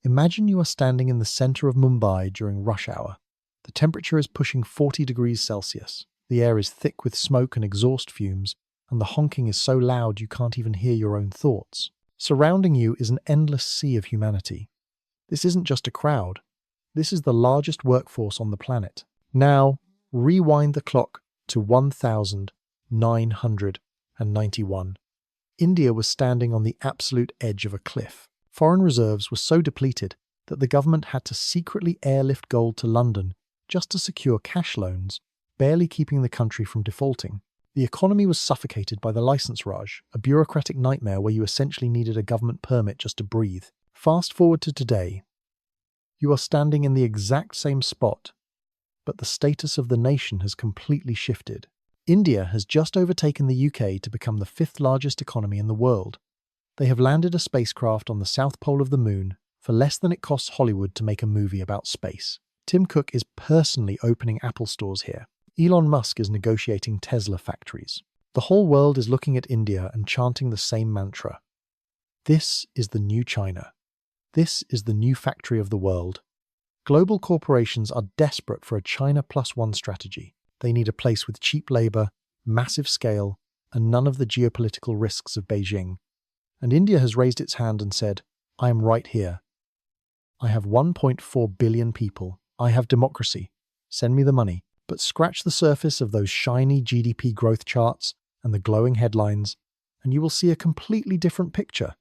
Imagine you are standing in the center of Mumbai during rush hour. The temperature is pushing 40 degrees Celsius. The air is thick with smoke and exhaust fumes, and the honking is so loud you can't even hear your own thoughts. Surrounding you is an endless sea of humanity. This isn't just a crowd. This is the largest workforce on the planet. Now, rewind the clock to 1991. India was standing on the absolute edge of a cliff. Foreign reserves were so depleted that the government had to secretly airlift gold to London just to secure cash loans, barely keeping the country from defaulting. The economy was suffocated by the license raj, a bureaucratic nightmare where you essentially needed a government permit just to breathe. Fast forward to today. You are standing in the exact same spot, but the status of the nation has completely shifted. India has just overtaken the UK to become the fifth largest economy in the world. They have landed a spacecraft on the south pole of the moon for less than it costs Hollywood to make a movie about space. Tim Cook is personally opening Apple stores here. Elon Musk is negotiating Tesla factories. The whole world is looking at India and chanting the same mantra. This is the new China. This is the new factory of the world. Global corporations are desperate for a China plus one strategy. They need a place with cheap labor, massive scale, and none of the geopolitical risks of Beijing. And India has raised its hand and said, I am right here. I have 1.4 billion people. I have democracy. Send me the money. But scratch the surface of those shiny GDP growth charts and the glowing headlines, and you will see a completely different picture.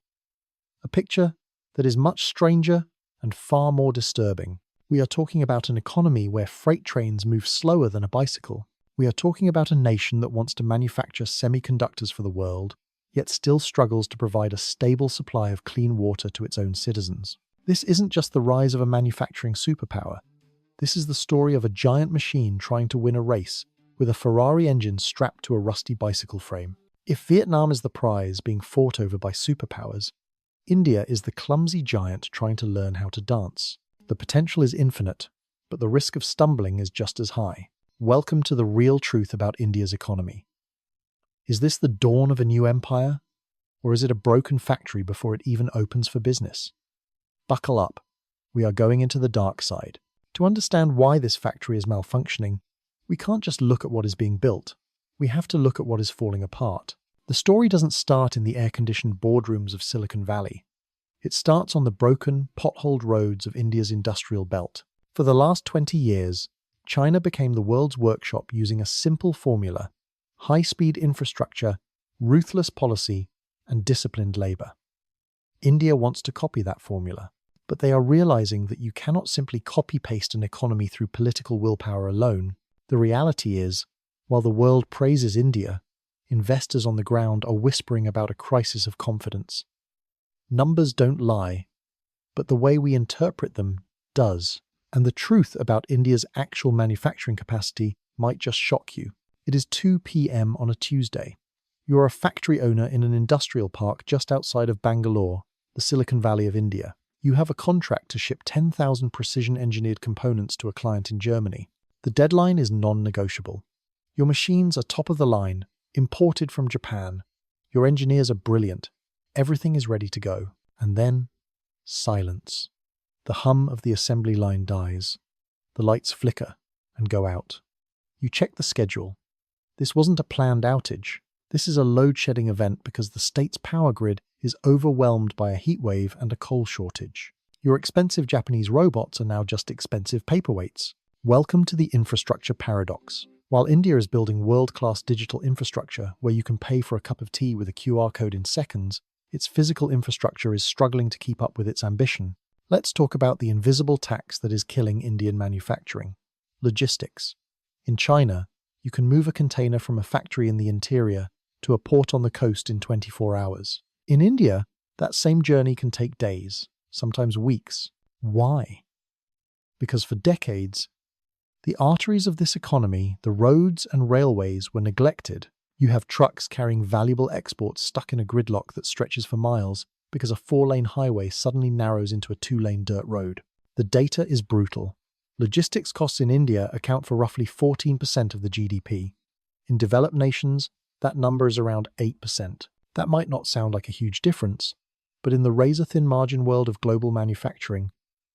A picture that is much stranger and far more disturbing. We are talking about an economy where freight trains move slower than a bicycle. We are talking about a nation that wants to manufacture semiconductors for the world, yet still struggles to provide a stable supply of clean water to its own citizens. This isn't just the rise of a manufacturing superpower. This is the story of a giant machine trying to win a race with a Ferrari engine strapped to a rusty bicycle frame. If Vietnam is the prize being fought over by superpowers, India is the clumsy giant trying to learn how to dance. The potential is infinite, but the risk of stumbling is just as high. Welcome to the real truth about India's economy. Is this the dawn of a new empire? Or is it a broken factory before it even opens for business? Buckle up. We are going into the dark side. To understand why this factory is malfunctioning, we can't just look at what is being built. We have to look at what is falling apart. The story doesn't start in the air-conditioned boardrooms of Silicon Valley. It starts on the broken, potholed roads of India's industrial belt. For the last 20 years, China became the world's workshop using a simple formula: high-speed infrastructure, ruthless policy, and disciplined labor. India wants to copy that formula. But they are realizing that you cannot simply copy-paste an economy through political willpower alone. The reality is, while the world praises India, investors on the ground are whispering about a crisis of confidence. Numbers don't lie, but the way we interpret them does. And the truth about India's actual manufacturing capacity might just shock you. It is 2 p.m. on a Tuesday. You are a factory owner in an industrial park just outside of Bangalore, the Silicon Valley of India. You have a contract to ship 10,000 precision-engineered components to a client in Germany. The deadline is non-negotiable. Your machines are top of the line, imported from Japan. Your engineers are brilliant. Everything is ready to go. And then, silence. The hum of the assembly line dies. The lights flicker and go out. You check the schedule. This wasn't a planned outage. This is a load-shedding event because the state's power grid is overwhelmed by a heatwave and a coal shortage. Your expensive Japanese robots are now just expensive paperweights. Welcome to the infrastructure paradox. While India is building world-class digital infrastructure where you can pay for a cup of tea with a QR code in seconds, its physical infrastructure is struggling to keep up with its ambition. Let's talk about the invisible tax that is killing Indian manufacturing. Logistics. In China, you can move a container from a factory in the interior to a port on the coast in 24 hours. In India, that same journey can take days, sometimes weeks. Why? Because for decades, the arteries of this economy, the roads and railways, were neglected. You have trucks carrying valuable exports stuck in a gridlock that stretches for miles because a 4-lane highway suddenly narrows into a 2-lane dirt road. The data is brutal. Logistics costs in India account for roughly 14% of the GDP. In developed nations, that number is around 8%. That might not sound like a huge difference, But in the razor-thin margin world of global manufacturing,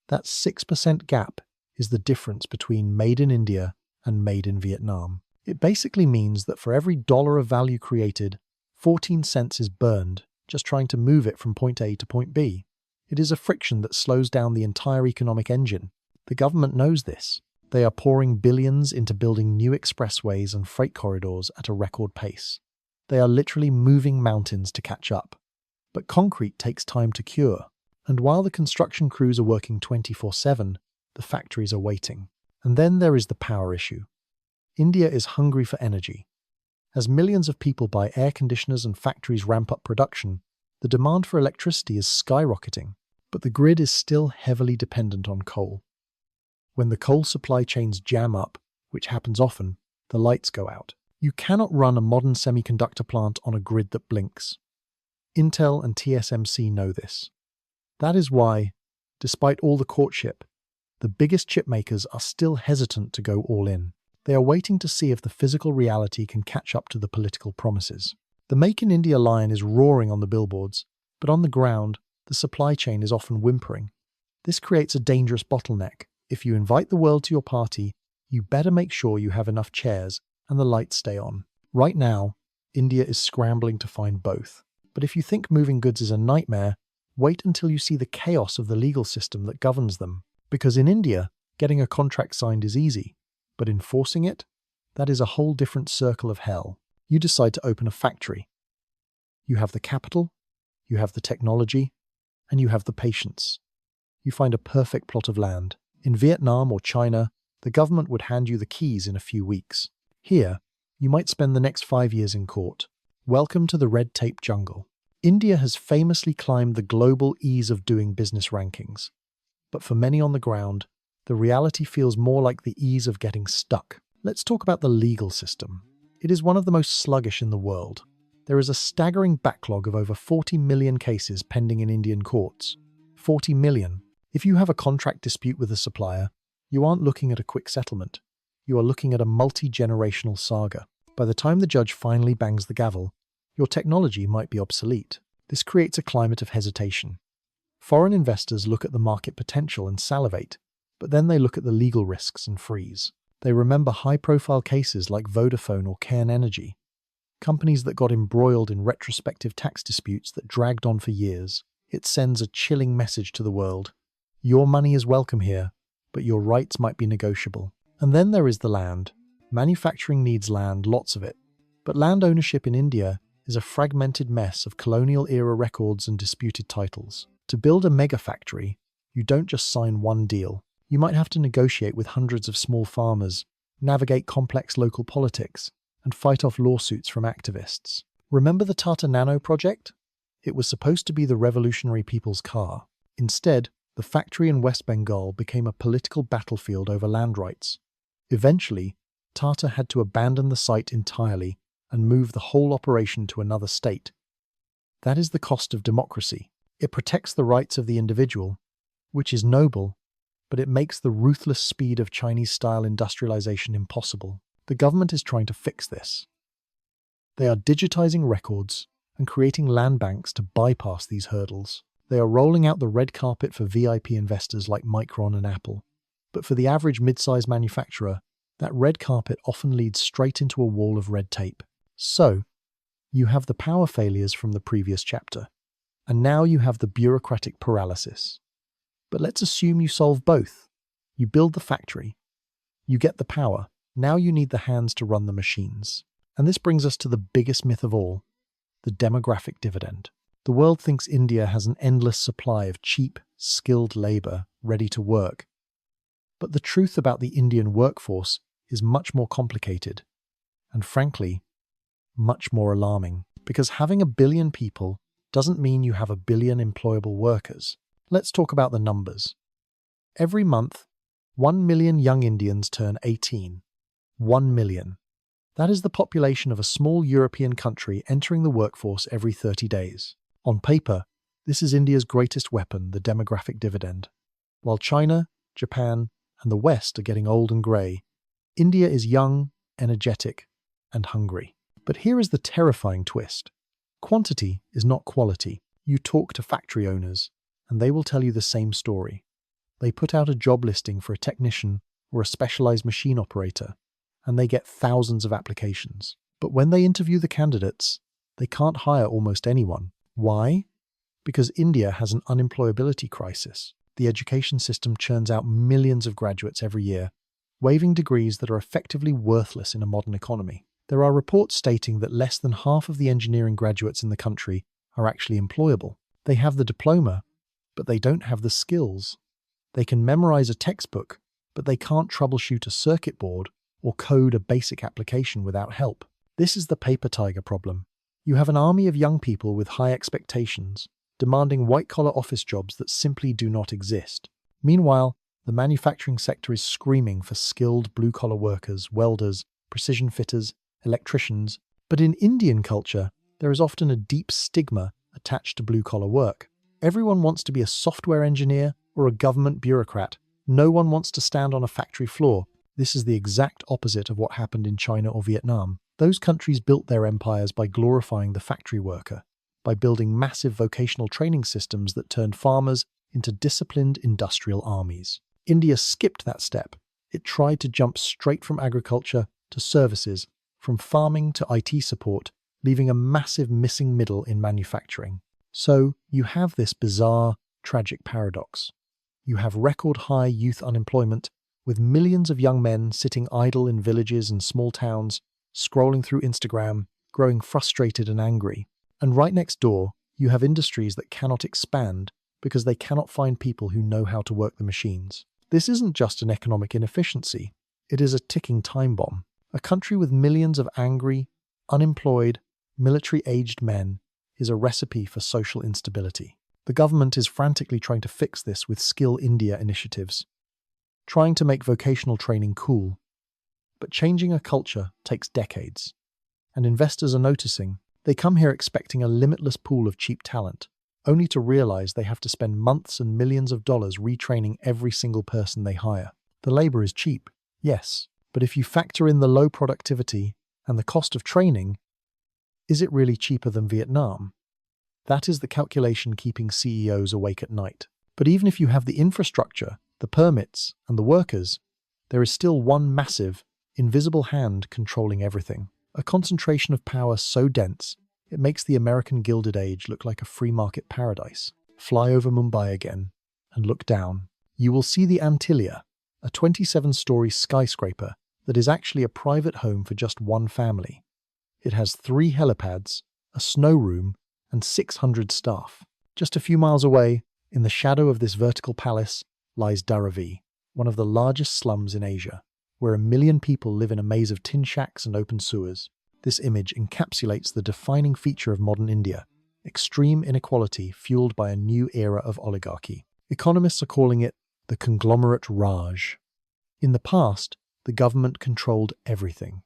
that 6% gap is the difference between made in India and made in Vietnam. It basically means that for every dollar of value created, 14 cents is burned just trying to move it from point A to point B. It is a friction that slows down the entire economic engine. The government knows this. They are pouring billions into building new expressways and freight corridors at a record pace. They are literally moving mountains to catch up. But concrete takes time to cure. And while the construction crews are working 24/7, the factories are waiting. And then there is the power issue. India is hungry for energy. As millions of people buy air conditioners and factories ramp up production, the demand for electricity is skyrocketing, but the grid is still heavily dependent on coal. When the coal supply chains jam up, which happens often, the lights go out. You cannot run a modern semiconductor plant on a grid that blinks. Intel and TSMC know this. That is why, despite all the courtship, the biggest chip makers are still hesitant to go all in. They are waiting to see if the physical reality can catch up to the political promises. The Make in India line is roaring on the billboards, but on the ground, the supply chain is often whimpering. This creates a dangerous bottleneck. If you invite the world to your party, you better make sure you have enough chairs and the lights stay on. Right now, India is scrambling to find both. But if you think moving goods is a nightmare, wait until you see the chaos of the legal system that governs them. Because in India, getting a contract signed is easy, but enforcing it? That is a whole different circle of hell. You decide to open a factory. You have the capital, you have the technology, and you have the patience. You find a perfect plot of land. In Vietnam or China, the government would hand you the keys in a few weeks. Here, you might spend the next 5 years in court. Welcome to the red tape jungle. India has famously climbed the global ease of doing business rankings. But for many on the ground, the reality feels more like the ease of getting stuck. Let's talk about the legal system. It is one of the most sluggish in the world. There is a staggering backlog of over 40 million cases pending in Indian courts. 40 million. If you have a contract dispute with a supplier, you aren't looking at a quick settlement. You are looking at a multi-generational saga. By the time the judge finally bangs the gavel, your technology might be obsolete. This creates a climate of hesitation. Foreign investors look at the market potential and salivate, but then they look at the legal risks and freeze. They remember high-profile cases like Vodafone or Cairn Energy, companies that got embroiled in retrospective tax disputes that dragged on for years. It sends a chilling message to the world. Your money is welcome here, but your rights might be negotiable. And then there is the land. Manufacturing needs land, lots of it. But land ownership in India is a fragmented mess of colonial-era records and disputed titles. To build a mega-factory, you don't just sign one deal. You might have to negotiate with hundreds of small farmers, navigate complex local politics, and fight off lawsuits from activists. Remember the Tata Nano project? It was supposed to be the revolutionary people's car. Instead, the factory in West Bengal became a political battlefield over land rights. Eventually, Tata had to abandon the site entirely and move the whole operation to another state. That is the cost of democracy. It protects the rights of the individual, which is noble, but it makes the ruthless speed of Chinese-style industrialization impossible. The government is trying to fix this. They are digitizing records and creating land banks to bypass these hurdles. They are rolling out the red carpet for VIP investors like Micron and Apple. But for the average mid-sized manufacturer, that red carpet often leads straight into a wall of red tape. So, you have the power failures from the previous chapter. And now you have the bureaucratic paralysis. But let's assume you solve both. You build the factory. You get the power. Now you need the hands to run the machines. And this brings us to the biggest myth of all, the demographic dividend. The world thinks India has an endless supply of cheap, skilled labor ready to work. But the truth about the Indian workforce is much more complicated. And frankly, much more alarming. Because having 1 billion people doesn't mean you have 1 billion employable workers. Let's talk about the numbers. Every month, 1 million young Indians turn 18. 1 million. That is the population of a small European country entering the workforce every 30 days. On paper, this is India's greatest weapon, the demographic dividend. While China, Japan, and the West are getting old and grey, India is young, energetic, and hungry. But here is the terrifying twist. Quantity is not quality. You talk to factory owners, and they will tell you the same story. They put out a job listing for a technician or a specialized machine operator, and they get thousands of applications. But when they interview the candidates, they can't hire almost anyone. Why? Because India has an unemployability crisis. The education system churns out millions of graduates every year, waiving degrees that are effectively worthless in a modern economy. There are reports stating that less than half of the engineering graduates in the country are actually employable. They have the diploma, but they don't have the skills. They can memorize a textbook, but they can't troubleshoot a circuit board or code a basic application without help. This is the paper tiger problem. You have an army of young people with high expectations, demanding white-collar office jobs that simply do not exist. Meanwhile, the manufacturing sector is screaming for skilled blue-collar workers, welders, precision fitters, electricians. But in Indian culture, there is often a deep stigma attached to blue-collar work. Everyone wants to be a software engineer or a government bureaucrat. No one wants to stand on a factory floor. This is the exact opposite of what happened in China or Vietnam. Those countries built their empires by glorifying the factory worker, by building massive vocational training systems that turned farmers into disciplined industrial armies. India skipped that step. It tried to jump straight from agriculture to services, from farming to IT support, leaving a massive missing middle in manufacturing. So you have this bizarre, tragic paradox. You have record-high youth unemployment, with millions of young men sitting idle in villages and small towns, scrolling through Instagram, growing frustrated and angry. And right next door, you have industries that cannot expand because they cannot find people who know how to work the machines. This isn't just an economic inefficiency, it is a ticking time bomb. A country with millions of angry, unemployed, military-aged men is a recipe for social instability. The government is frantically trying to fix this with Skill India initiatives, trying to make vocational training cool. But changing a culture takes decades, and investors are noticing. They come here expecting a limitless pool of cheap talent, only to realize they have to spend months and millions of dollars retraining every single person they hire. The labor is cheap, yes, but if you factor in the low productivity and the cost of training, is it really cheaper than Vietnam? That is the calculation keeping CEOs awake at night. But even if you have the infrastructure, the permits, and the workers, there is still one massive, invisible hand controlling everything. A concentration of power so dense, it makes the American Gilded Age look like a free market paradise. Fly over Mumbai again and look down. You will see the Antilia, a 27-story skyscraper that is actually a private home for just one family. It has 3 helipads, a snow room, and 600 staff. Just a few miles away, in the shadow of this vertical palace, lies Dharavi, one of the largest slums in Asia, where 1 million people live in a maze of tin shacks and open sewers. This image encapsulates the defining feature of modern India: extreme inequality fueled by a new era of oligarchy. Economists are calling it the conglomerate Raj. In the past, the government controlled everything.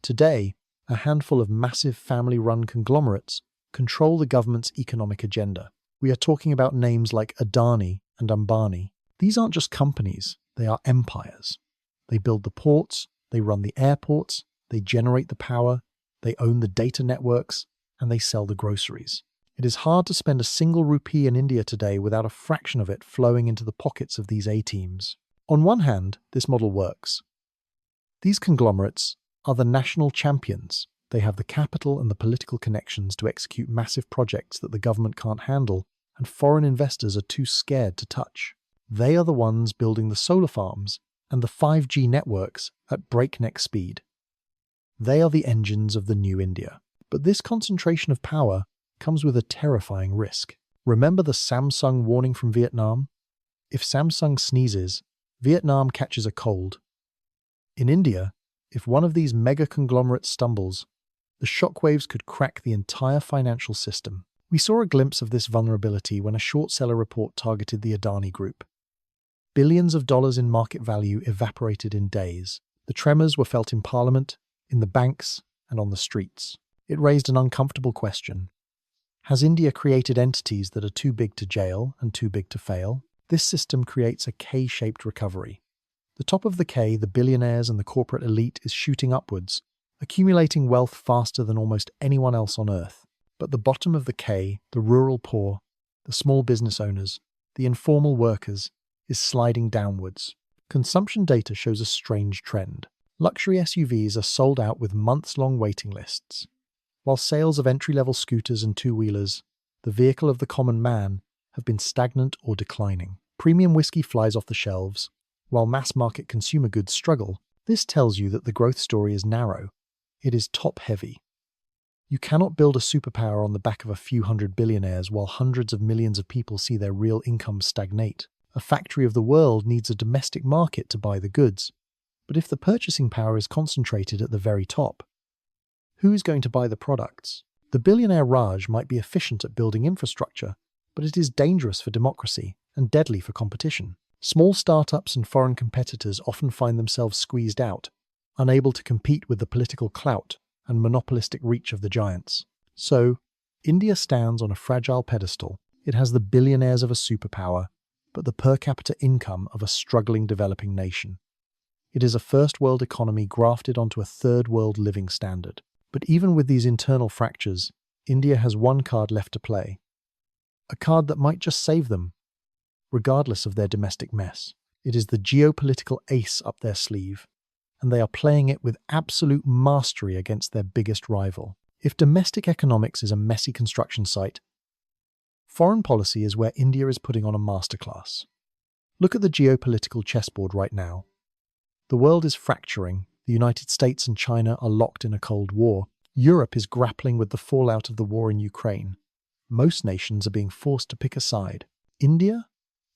Today, a handful of massive family-run conglomerates control the government's economic agenda. We are talking about names like Adani and Ambani. These aren't just companies, they are empires. They build the ports, they run the airports, they generate the power, they own the data networks, and they sell the groceries. It is hard to spend a single rupee in India today without a fraction of it flowing into the pockets of these A-teams. On one hand, this model works. These conglomerates are the national champions. They have the capital and the political connections to execute massive projects that the government can't handle, and foreign investors are too scared to touch. They are the ones building the solar farms and the 5G networks at breakneck speed. They are the engines of the new India. But this concentration of power comes with a terrifying risk. Remember the Samsung warning from Vietnam? If Samsung sneezes, Vietnam catches a cold. In India, if one of these mega-conglomerates stumbles, the shockwaves could crack the entire financial system. We saw a glimpse of this vulnerability when a short seller report targeted the Adani Group. Billions of dollars in market value evaporated in days. The tremors were felt in Parliament, in the banks, and on the streets. It raised an uncomfortable question. Has India created entities that are too big to jail and too big to fail? This system creates a K-shaped recovery. The top of the K, the billionaires and the corporate elite, is shooting upwards, accumulating wealth faster than almost anyone else on Earth. But the bottom of the K, the rural poor, the small business owners, the informal workers, is sliding downwards. Consumption data shows a strange trend. Luxury SUVs are sold out with months-long waiting lists, while sales of entry-level scooters and two-wheelers, the vehicle of the common man, have been stagnant or declining. Premium whiskey flies off the shelves, while mass-market consumer goods struggle. This tells you that the growth story is narrow. It is top-heavy. You cannot build a superpower on the back of a few hundred billionaires while hundreds of millions of people see their real incomes stagnate. A factory of the world needs a domestic market to buy the goods. But if the purchasing power is concentrated at the very top, who is going to buy the products? The billionaire Raj might be efficient at building infrastructure, but it is dangerous for democracy and deadly for competition. Small startups and foreign competitors often find themselves squeezed out, unable to compete with the political clout and monopolistic reach of the giants. So, India stands on a fragile pedestal. It has the billionaires of a superpower, but the per capita income of a struggling developing nation. It is a first world economy grafted onto a third world living standard. But even with these internal fractures, India has one card left to play. A card that might just save them, regardless of their domestic mess. It is the geopolitical ace up their sleeve, and they are playing it with absolute mastery against their biggest rival. If domestic economics is a messy construction site, foreign policy is where India is putting on a masterclass. Look at the geopolitical chessboard right now. The world is fracturing. The United States and China are locked in a Cold War. Europe is grappling with the fallout of the war in Ukraine. Most nations are being forced to pick a side. India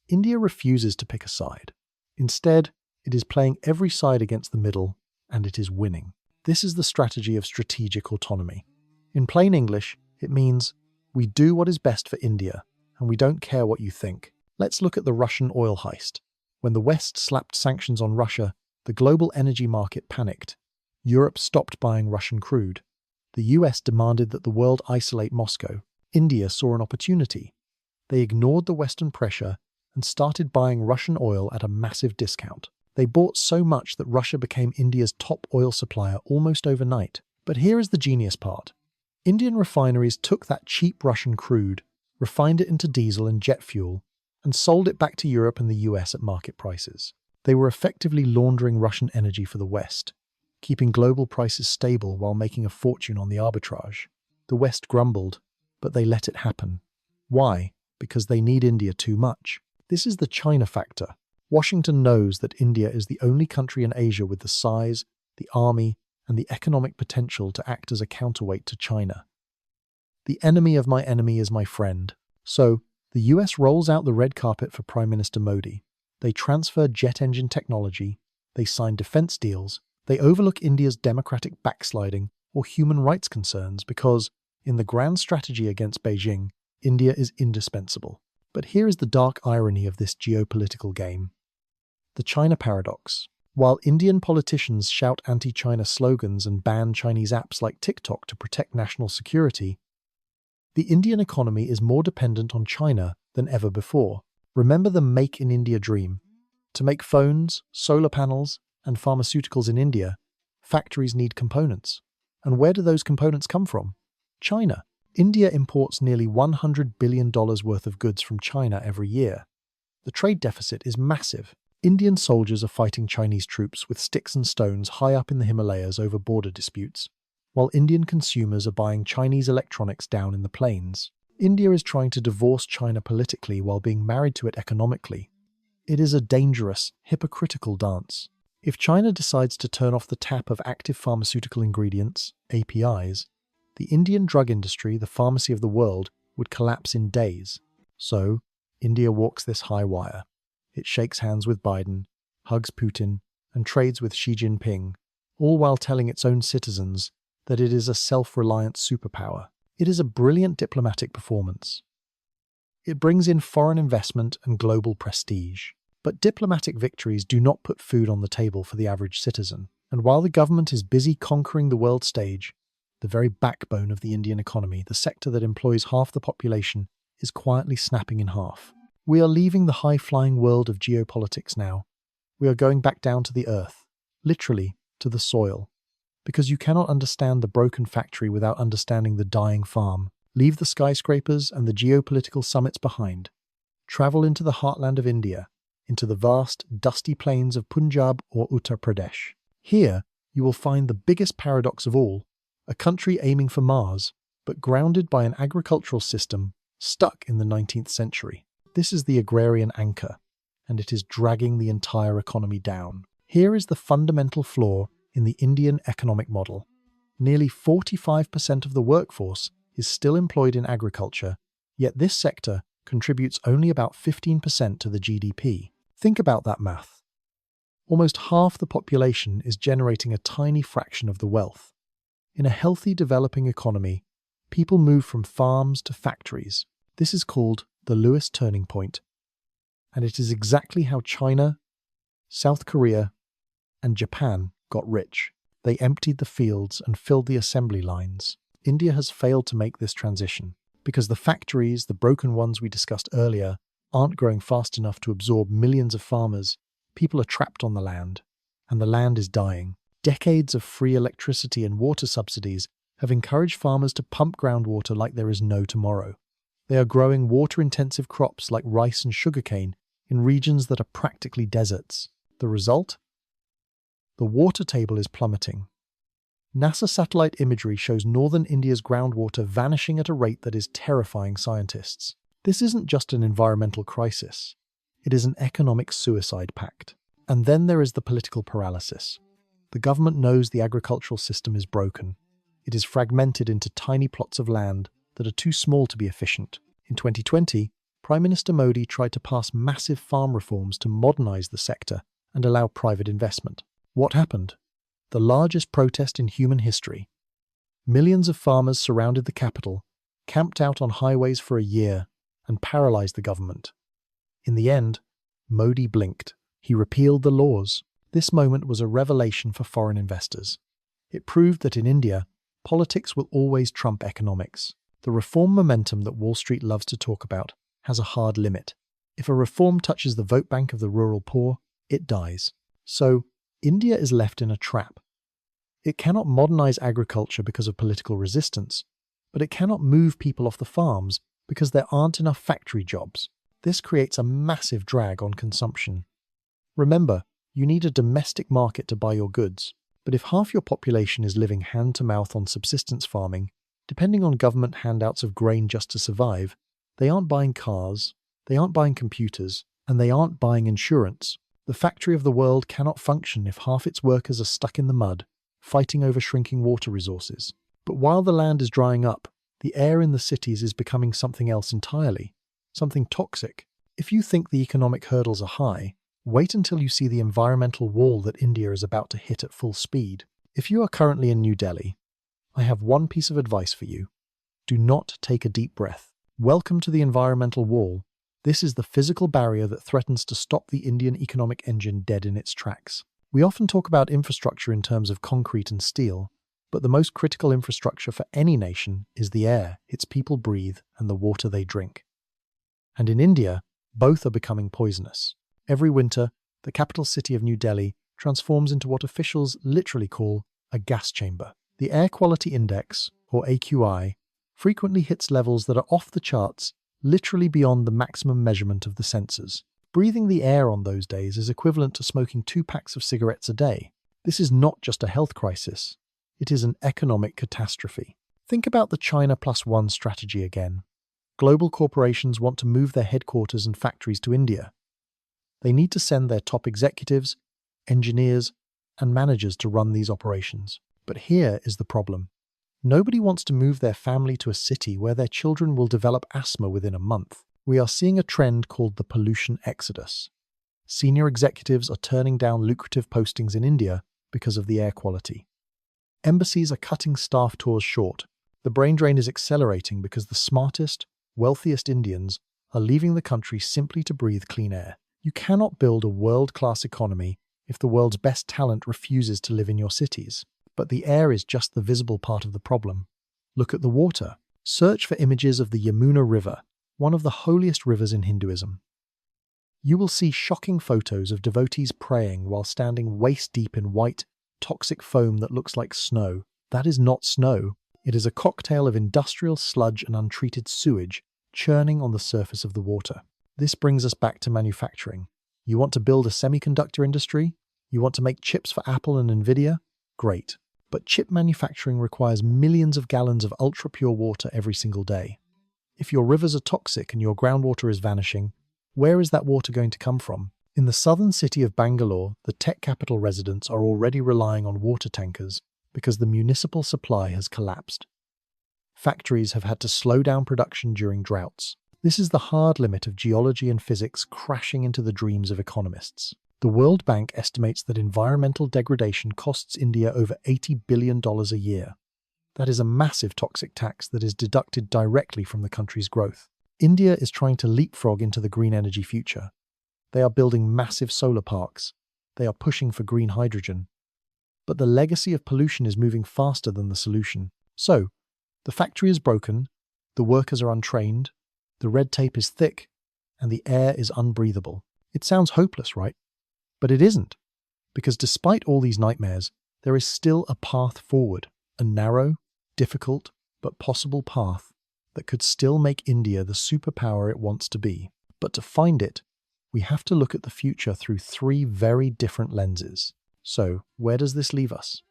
refuses to pick a side. Instead, it is playing every side against the middle, and it is winning. This is the strategy of strategic autonomy. In plain English, it means we do what is best for India, and we don't care what you think. Let's look at the Russian oil heist. When the West slapped sanctions on Russia, the global energy market panicked. Europe stopped buying Russian crude. The US demanded that the world isolate Moscow. India saw an opportunity. They ignored the Western pressure and started buying Russian oil at a massive discount. They bought so much that Russia became India's top oil supplier almost overnight. But here is the genius part. Indian refineries took that cheap Russian crude, refined it into diesel and jet fuel, and sold it back to Europe and the US at market prices. They were effectively laundering Russian energy for the West, keeping global prices stable while making a fortune on the arbitrage. The West grumbled, but they let it happen. Why? Because they need India too much. This is the China factor. Washington knows that India is the only country in Asia with the size, the army, and the economic potential to act as a counterweight to China. The enemy of my enemy is my friend. So, the US rolls out the red carpet for Prime Minister Modi. They transfer jet engine technology, they sign defense deals, they overlook India's democratic backsliding or human rights concerns because, in the grand strategy against Beijing, India is indispensable. But here is the dark irony of this geopolitical game. The China paradox. While Indian politicians shout anti-China slogans and ban Chinese apps like TikTok to protect national security, the Indian economy is more dependent on China than ever before. Remember the Make in India dream? To make phones, solar panels, and pharmaceuticals in India, factories need components. And where do those components come from? China. India imports nearly $100 billion worth of goods from China every year. The trade deficit is massive. Indian soldiers are fighting Chinese troops with sticks and stones high up in the Himalayas over border disputes, while Indian consumers are buying Chinese electronics down in the plains. India is trying to divorce China politically while being married to it economically. It is a dangerous, hypocritical dance. If China decides to turn off the tap of active pharmaceutical ingredients, APIs, the Indian drug industry, the pharmacy of the world, would collapse in days. So, India walks this high wire. It shakes hands with Biden, hugs Putin, and trades with Xi Jinping, all while telling its own citizens that it is a self-reliant superpower. It is a brilliant diplomatic performance. It brings in foreign investment and global prestige. But diplomatic victories do not put food on the table for the average citizen. And while the government is busy conquering the world stage, the very backbone of the Indian economy, the sector that employs half the population, is quietly snapping in half. We are leaving the high-flying world of geopolitics now. We are going back down to the earth, literally to the soil. Because you cannot understand the broken factory without understanding the dying farm. Leave the skyscrapers and the geopolitical summits behind. Travel into the heartland of India, into the vast, dusty plains of Punjab or Uttar Pradesh. Here, you will find the biggest paradox of all, a country aiming for Mars, but grounded by an agricultural system stuck in the 19th century. This is the agrarian anchor, and it is dragging the entire economy down. Here is the fundamental flaw in the Indian economic model. Nearly 45% of the workforce is still employed in agriculture, yet this sector contributes only about 15% to the GDP. Think about that math. Almost half the population is generating a tiny fraction of the wealth. In a healthy developing economy, people move from farms to factories. This is called the Lewis turning point. And it is exactly how China, South Korea, and Japan got rich. They emptied the fields and filled the assembly lines. India has failed to make this transition because the factories, the broken ones we discussed earlier, aren't growing fast enough to absorb millions of farmers. People are trapped on the land, and the land is dying. Decades of free electricity and water subsidies have encouraged farmers to pump groundwater like there is no tomorrow. They are growing water-intensive crops like rice and sugarcane in regions that are practically deserts. The result? The water table is plummeting. NASA satellite imagery shows northern India's groundwater vanishing at a rate that is terrifying scientists. This isn't just an environmental crisis. It is an economic suicide pact. And then there is the political paralysis. The government knows the agricultural system is broken. It is fragmented into tiny plots of land that are too small to be efficient. In 2020, Prime Minister Modi tried to pass massive farm reforms to modernize the sector and allow private investment. What happened? The largest protest in human history. Millions of farmers surrounded the capital, camped out on highways for a year, and paralyzed the government. In the end, Modi blinked. He repealed the laws. This moment was a revelation for foreign investors. It proved that in India, politics will always trump economics. The reform momentum that Wall Street loves to talk about has a hard limit. If a reform touches the vote bank of the rural poor, it dies. So, India is left in a trap. It cannot modernize agriculture because of political resistance, but it cannot move people off the farms because there aren't enough factory jobs. This creates a massive drag on consumption. Remember, you need a domestic market to buy your goods, but if half your population is living hand-to-mouth on subsistence farming, depending on government handouts of grain just to survive, they aren't buying cars, they aren't buying computers, and they aren't buying insurance. The factory of the world cannot function if half its workers are stuck in the mud, fighting over shrinking water resources. But while the land is drying up, the air in the cities is becoming something else entirely, something toxic. If you think the economic hurdles are high, wait until you see the environmental wall that India is about to hit at full speed. If you are currently in New Delhi, I have one piece of advice for you. Do not take a deep breath. Welcome to the environmental wall. This is the physical barrier that threatens to stop the Indian economic engine dead in its tracks. We often talk about infrastructure in terms of concrete and steel, but the most critical infrastructure for any nation is the air its people breathe and the water they drink. And in India, both are becoming poisonous. Every winter, the capital city of New Delhi transforms into what officials literally call a gas chamber. The Air Quality Index, or AQI, frequently hits levels that are off the charts, literally beyond the maximum measurement of the sensors. Breathing the air on those days is equivalent to smoking 2 packs of cigarettes a day. This is not just a health crisis, it is an economic catastrophe. Think about the China +1 strategy again. Global corporations want to move their headquarters and factories to India. They need to send their top executives, engineers, and managers to run these operations. But here is the problem. Nobody wants to move their family to a city where their children will develop asthma within a month. We are seeing a trend called the pollution exodus. Senior executives are turning down lucrative postings in India because of the air quality. Embassies are cutting staff tours short. The brain drain is accelerating because the smartest, wealthiest Indians are leaving the country simply to breathe clean air. You cannot build a world-class economy if the world's best talent refuses to live in your cities. But the air is just the visible part of the problem. Look at the water. Search for images of the Yamuna River, one of the holiest rivers in Hinduism. You will see shocking photos of devotees praying while standing waist-deep in white, toxic foam that looks like snow. That is not snow. It is a cocktail of industrial sludge and untreated sewage churning on the surface of the water. This brings us back to manufacturing. You want to build a semiconductor industry? You want to make chips for Apple and Nvidia? Great. But chip manufacturing requires millions of gallons of ultra-pure water every single day. If your rivers are toxic and your groundwater is vanishing, where is that water going to come from? In the southern city of Bangalore, the tech capital residents are already relying on water tankers because the municipal supply has collapsed. Factories have had to slow down production during droughts. This is the hard limit of geology and physics crashing into the dreams of economists. The World Bank estimates that environmental degradation costs India over $80 billion a year. That is a massive toxic tax that is deducted directly from the country's growth. India is trying to leapfrog into the green energy future. They are building massive solar parks. They are pushing for green hydrogen. But the legacy of pollution is moving faster than the solution. So, the factory is broken, the workers are untrained, the red tape is thick, and the air is unbreathable. It sounds hopeless, right? But it isn't, because despite all these nightmares, there is still a path forward, a narrow, difficult, but possible path that could still make India the superpower it wants to be. But to find it, we have to look at the future through three very different lenses. So, where does this leave us?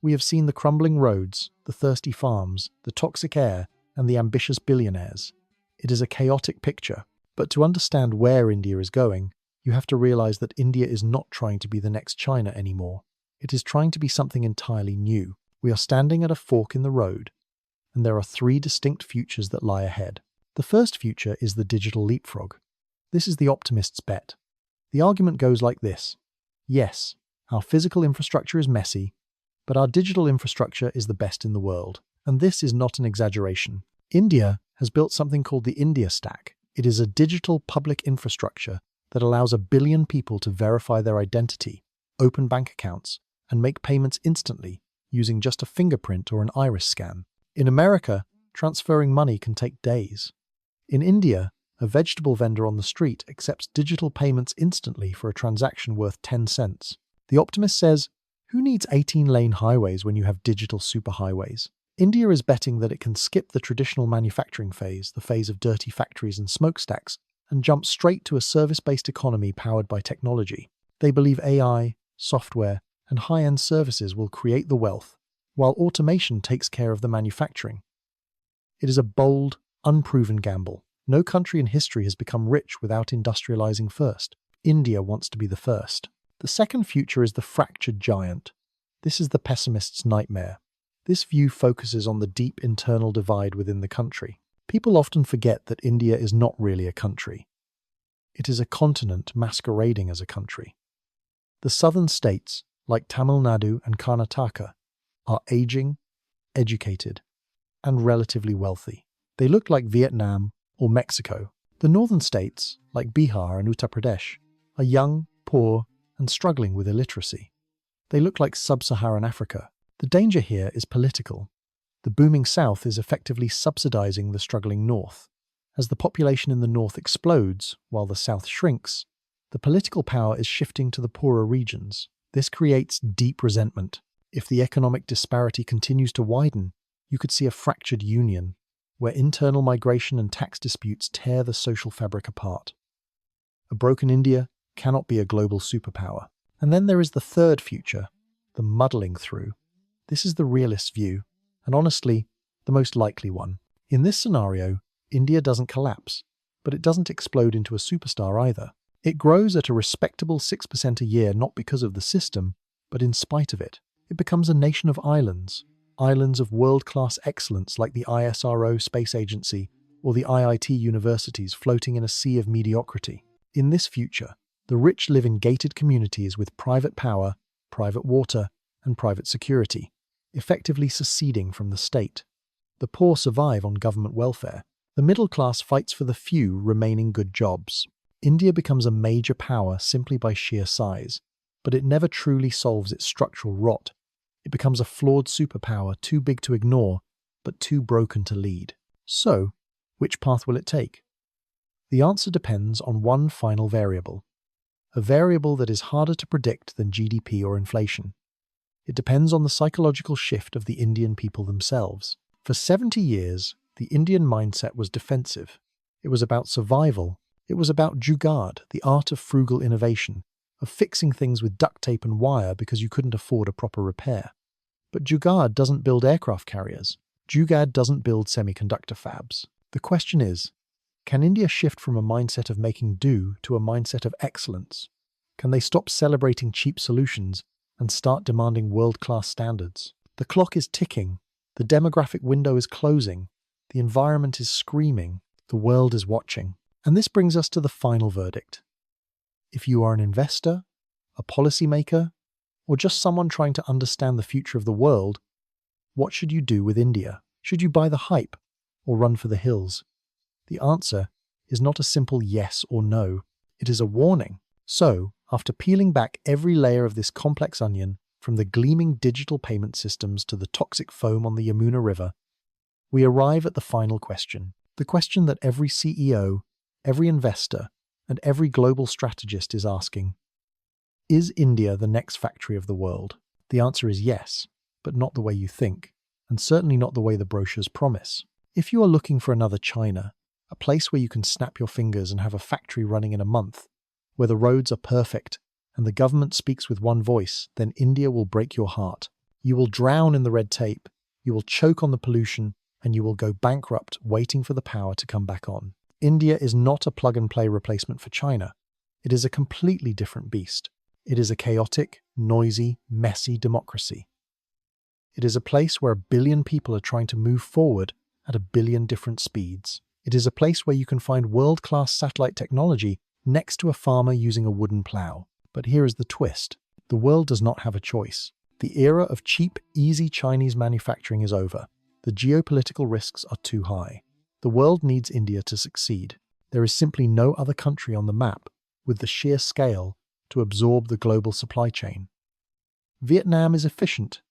We have seen the crumbling roads, the thirsty farms, the toxic air, and the ambitious billionaires. It is a chaotic picture, but to understand where India is going, you have to realize that India is not trying to be the next China anymore. It is trying to be something entirely new. We are standing at a fork in the road, and there are three distinct futures that lie ahead. The first future is the digital leapfrog. This is the optimist's bet. The argument goes like this. Yes, our physical infrastructure is messy, but our digital infrastructure is the best in the world. And this is not an exaggeration. India has built something called the India Stack. It is a digital public infrastructure that allows 1 billion people to verify their identity, open bank accounts, and make payments instantly using just a fingerprint or an iris scan. In America, transferring money can take days. In India, a vegetable vendor on the street accepts digital payments instantly for a transaction worth 10 cents. The optimist says, who needs 18-lane highways when you have digital superhighways? India is betting that it can skip the traditional manufacturing phase, the phase of dirty factories and smokestacks, and jump straight to a service-based economy powered by technology. They believe AI, software, and high-end services will create the wealth, while automation takes care of the manufacturing. It is a bold, unproven gamble. No country in history has become rich without industrializing first. India wants to be the first. The second future is the fractured giant. This is the pessimist's nightmare. This view focuses on the deep internal divide within the country. People often forget that India is not really a country. It is a continent masquerading as a country. The southern states, like Tamil Nadu and Karnataka, are aging, educated, and relatively wealthy. They look like Vietnam or Mexico. The northern states, like Bihar and Uttar Pradesh, are young, poor, and struggling with illiteracy. They look like sub-Saharan Africa. The danger here is political. The booming south is effectively subsidizing the struggling north. As the population in the north explodes, while the south shrinks, the political power is shifting to the poorer regions. This creates deep resentment. If the economic disparity continues to widen, you could see a fractured union, where internal migration and tax disputes tear the social fabric apart. A broken India cannot be a global superpower. And then there is the third future, the muddling through. This is the realist view, and honestly, the most likely one. In this scenario, India doesn't collapse, but it doesn't explode into a superstar either. It grows at a respectable 6% a year not because of the system, but in spite of it. It becomes a nation of islands of world-class excellence like the ISRO space agency or the IIT universities floating in a sea of mediocrity. In this future, the rich live in gated communities with private power, private water, and private security, effectively seceding from the state. The poor survive on government welfare. The middle class fights for the few remaining good jobs. India becomes a major power simply by sheer size, but it never truly solves its structural rot. It becomes a flawed superpower too big to ignore, but too broken to lead. So, which path will it take? The answer depends on one final variable, a variable that is harder to predict than GDP or inflation. It depends on the psychological shift of the Indian people themselves. For 70 years, the Indian mindset was defensive. It was about survival. It was about jugaad, the art of frugal innovation, of fixing things with duct tape and wire because you couldn't afford a proper repair. But jugaad doesn't build aircraft carriers. Jugaad doesn't build semiconductor fabs. The question is, can India shift from a mindset of making do to a mindset of excellence? Can they stop celebrating cheap solutions and start demanding world-class standards? The clock is ticking. The demographic window is closing. The environment is screaming. The world is watching. And this brings us to the final verdict. If you are an investor, a policymaker, or just someone trying to understand the future of the world, what should you do with India? Should you buy the hype or run for the hills? The answer is not a simple yes or no. It is a warning. So, after peeling back every layer of this complex onion, from the gleaming digital payment systems to the toxic foam on the Yamuna River, we arrive at the final question. The question that every CEO, every investor, and every global strategist is asking. Is India the next factory of the world? The answer is yes, but not the way you think, and certainly not the way the brochures promise. If you are looking for another China, a place where you can snap your fingers and have a factory running in a month, where the roads are perfect and the government speaks with one voice, then India will break your heart. You will drown in the red tape, you will choke on the pollution, and you will go bankrupt waiting for the power to come back on. India is not a plug-and-play replacement for China. It is a completely different beast. It is a chaotic, noisy, messy democracy. It is a place where 1 billion people are trying to move forward at 1 billion different speeds. It is a place where you can find world-class satellite technology next to a farmer using a wooden plow. But here is the twist. The world does not have a choice. The era of cheap, easy Chinese manufacturing is over. The geopolitical risks are too high. The world needs India to succeed. There is simply no other country on the map with the sheer scale to absorb the global supply chain. Vietnam is efficient,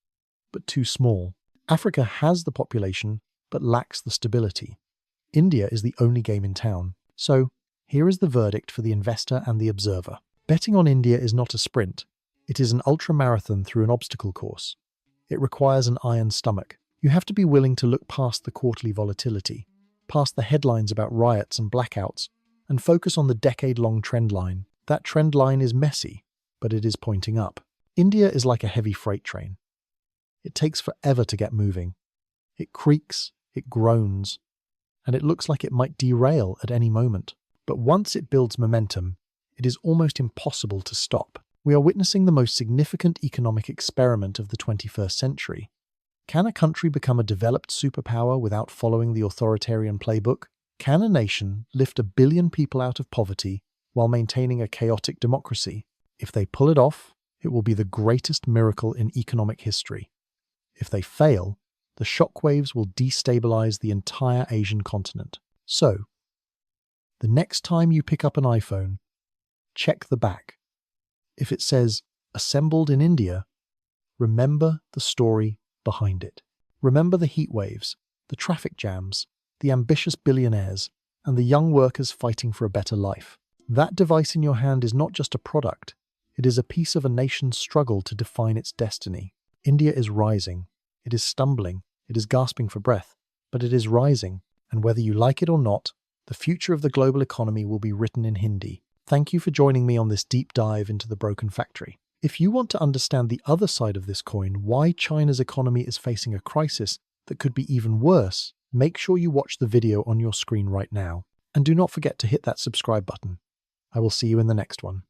but too small. Africa has the population, but lacks the stability. India is the only game in town. So, here is the verdict for the investor and the observer. Betting on India is not a sprint. It is an ultramarathon through an obstacle course. It requires an iron stomach. You have to be willing to look past the quarterly volatility, past the headlines about riots and blackouts, and focus on the decade-long trend line. That trend line is messy, but it is pointing up. India is like a heavy freight train. It takes forever to get moving. It creaks, it groans, and it looks like it might derail at any moment. But once it builds momentum, it is almost impossible to stop. We are witnessing the most significant economic experiment of the 21st century. Can a country become a developed superpower without following the authoritarian playbook? Can a nation lift 1 billion people out of poverty while maintaining a chaotic democracy? If they pull it off, it will be the greatest miracle in economic history. If they fail, the shockwaves will destabilize the entire Asian continent. So, the next time you pick up an iPhone, check the back. If it says, "Assembled in India," remember the story behind it. Remember the heat waves, the traffic jams, the ambitious billionaires, and the young workers fighting for a better life. That device in your hand is not just a product, it is a piece of a nation's struggle to define its destiny. India is rising, it is stumbling, it is gasping for breath, but it is rising, and whether you like it or not, the future of the global economy will be written in Hindi. Thank you for joining me on this deep dive into the broken factory. If you want to understand the other side of this coin, why China's economy is facing a crisis that could be even worse, make sure you watch the video on your screen right now. And do not forget to hit that subscribe button. I will see you in the next one.